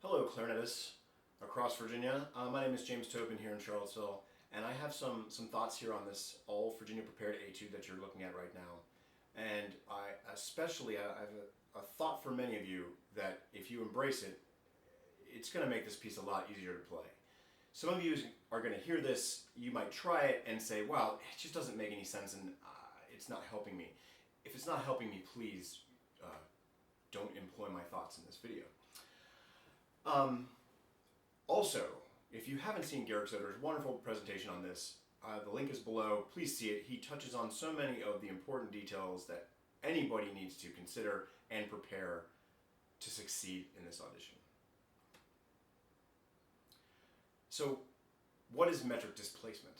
Hello, clarinetists across Virginia. My name is James Tobin here in Charlottesville, and I have some thoughts here on this all Virginia prepared etude that you're looking at right now. And I have a thought for many of you that if you embrace it, it's going to make this piece a lot easier to play. Some of you are going to hear this, you might try it and say, wow, it just doesn't make any sense and it's not helping me. If it's not helping me, please don't employ my thoughts in this video. Also, if you haven't seen Garrick Soder's wonderful presentation on this, the link is below. Please see it. He touches on so many of the important details that anybody needs to consider and prepare to succeed in this audition. So, what is metric displacement?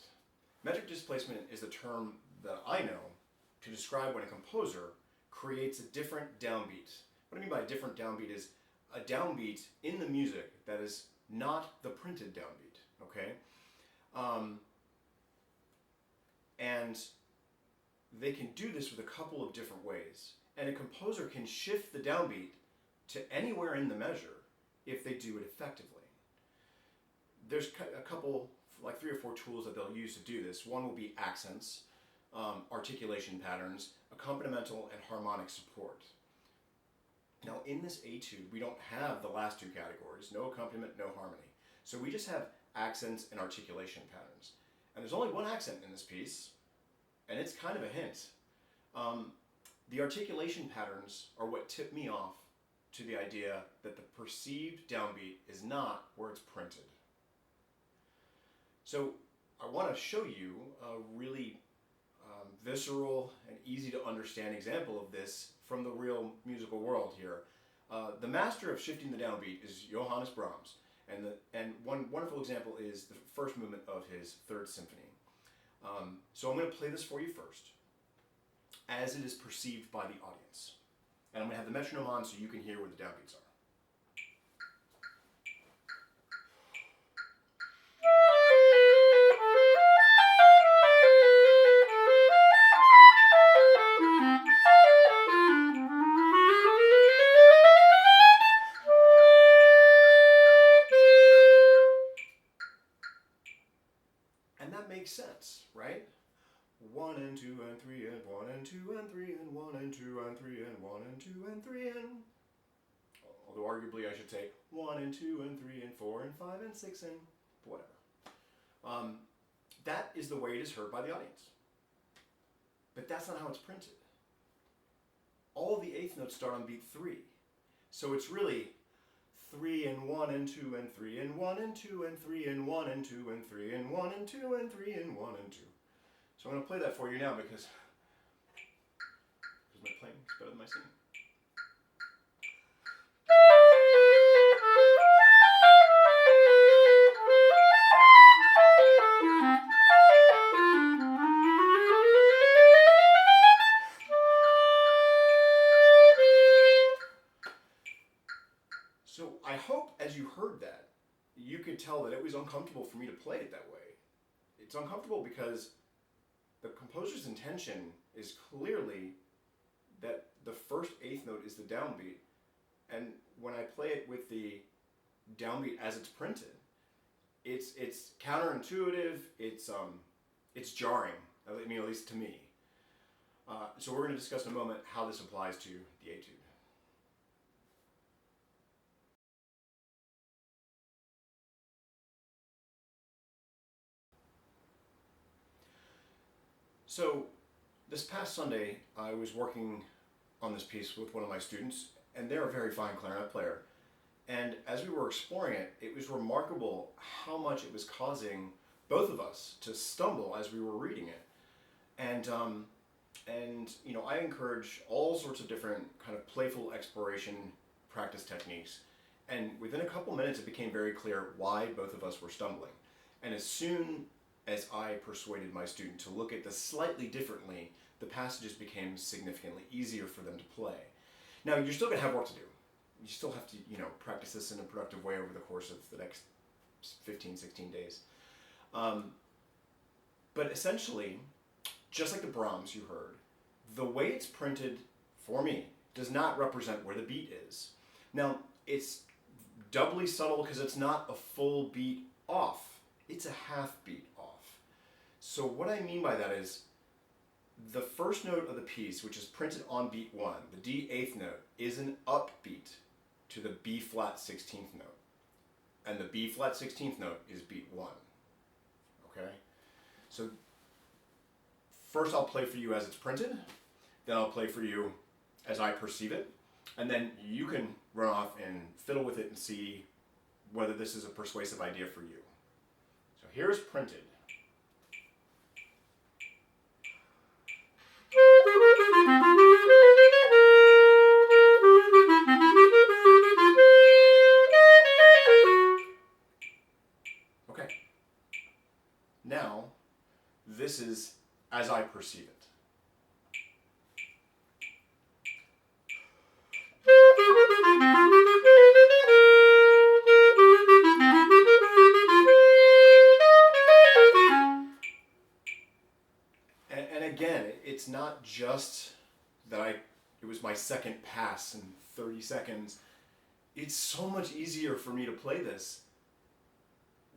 Metric displacement is a term that I know to describe when a composer creates a different downbeat. What I mean by a different downbeat is a downbeat in the music that is not the printed downbeat, okay? And they can do this with a couple of different ways. And a composer can shift the downbeat to anywhere in the measure if they do it effectively. There's a couple, like 3 or 4 tools that they'll use to do this. One will be accents, articulation patterns, accompanimental, and harmonic support. Now in this etude, we don't have the last 2 categories, no accompaniment, no harmony. So we just have accents and articulation patterns. And there's only one accent in this piece, and it's kind of a hint. The articulation patterns are what tip me off to the idea that the perceived downbeat is not where it's printed. So I want to show you a really visceral and easy to understand example of this from the real musical world here. The master of shifting the downbeat is Johannes Brahms, and one wonderful example is the first movement of his 3rd symphony. So I'm going to play this for you first, as it is perceived by the audience. And I'm going to have the metronome on so you can hear where the downbeats are. And that makes sense, right? 1 and 2 and 3 and 1 and 2 and 3 and 1 and 2 and 3 and 1 and 2 and 3 and... Although arguably I should say 1 and 2 and 3 and 4 and 5 and 6 and whatever. That is the way it is heard by the audience. But that's not how it's printed. All the 8th notes start on beat 3. So it's really 3 and 1 and 2 and 3 and 1 and 2 and 3 and 1 and 2 and 3 and 1 and 2 and 3 and 1 and 2. So I'm going to play that for you now because my playing is better than my singing. So I hope as you heard that, you could tell that it was uncomfortable for me to play it that way. It's uncomfortable because the composer's intention is clearly that the first 8th note is the downbeat, and when I play it with the downbeat as it's printed, it's counterintuitive. It's jarring. I mean, at least to me. So we're going to discuss in a moment how this applies to the etude. So this past Sunday, I was working on this piece with one of my students, and they're a very fine clarinet player. And as we were exploring it, it was remarkable how much it was causing both of us to stumble as we were reading it. And you know, I encourage all sorts of different kind of playful exploration practice techniques. And within a couple minutes, it became very clear why both of us were stumbling. And as soon as I persuaded my student to look at this slightly differently, the passages became significantly easier for them to play. Now, you're still going to have work to do. You still have to, you know, practice this in a productive way over the course of the next 15, 16 days. But essentially, just like the Brahms you heard, the way it's printed, for me, does not represent where the beat is. Now, it's doubly subtle because it's not a full beat off. It's a half beat off. So what I mean by that is the first note of the piece, which is printed on beat 1, the D eighth note, is an upbeat to the B flat 16th note. And the B flat 16th note is beat 1. Okay? So first I'll play for you as it's printed, then I'll play for you as I perceive it, and then you can run off and fiddle with it and see whether this is a persuasive idea for you. So here's printed. Okay. Now, this is as I perceive it. And again, it's not just that it was my second pass in 30 seconds. It's so much easier for me to play this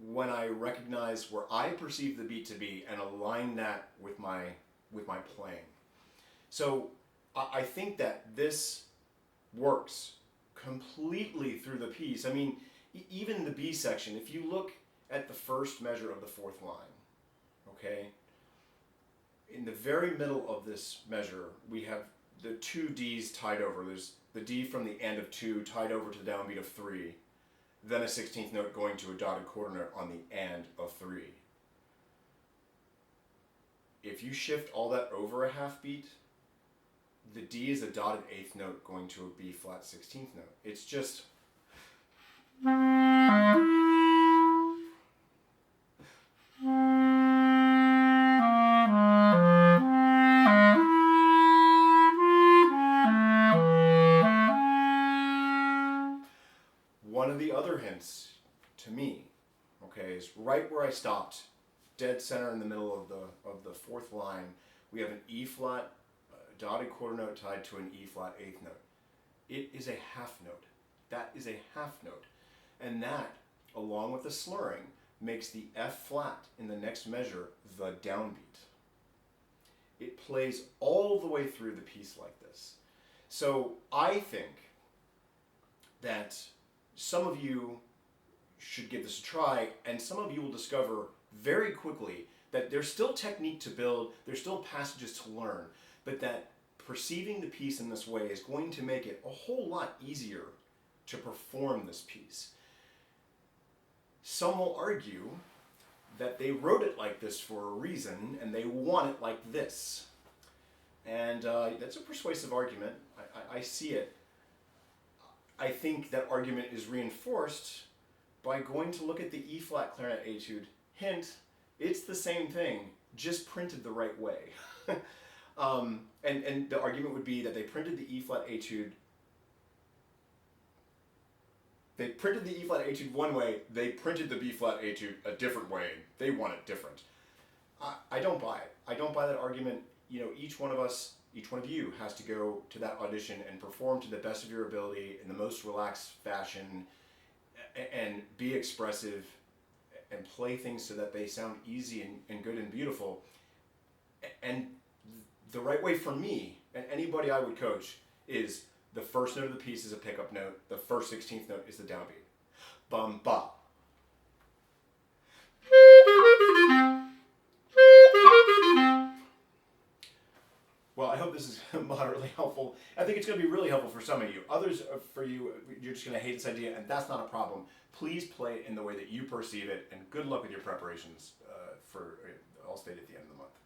when I recognize where I perceive the beat to be and align that with my playing. So I think that this works completely through the piece. I mean, even the B section, if you look at the first measure of the fourth line, okay, in the very middle of this measure, we have the two Ds tied over. There's the D from the end of 2 tied over to the downbeat of 3, then a 16th note going to a dotted quarter note on the end of 3. If you shift all that over a half beat, the D is a dotted 8th note going to a B flat 16th note. It's just... One of the other hints to me, okay, is right where I stopped, dead center in the middle of the fourth line, we have an E flat dotted quarter note tied to an E flat 8th note. It is a half note. That is a half note. And that, along with the slurring, makes the F flat in the next measure the downbeat. It plays all the way through the piece like this. So I think that some of you should give this a try, and some of you will discover very quickly that there's still technique to build, there's still passages to learn, but that perceiving the piece in this way is going to make it a whole lot easier to perform this piece. Some will argue that they wrote it like this for a reason, and they want it like this. And that's a persuasive argument. I see it. I think that argument is reinforced by going to look at the E flat clarinet etude. Hint, it's the same thing, just printed the right way. And the argument would be that they printed the E flat etude. They printed the E flat etude one way, they printed the B flat etude a different way. They want it different. I don't buy it. I don't buy that argument. You know, each one of us, each one of you has to go to that audition and perform to the best of your ability in the most relaxed fashion and be expressive and play things so that they sound easy and good and beautiful. And the right way for me and anybody I would coach is the first note of the piece is a pickup note, the first 16th note is the downbeat. Bum ba. Well, I hope this is moderately helpful. I think it's going to be really helpful for some of you. Others, for you, you're just going to hate this idea, and that's not a problem. Please play it in the way that you perceive it, and good luck with your preparations for all state at the end of the month.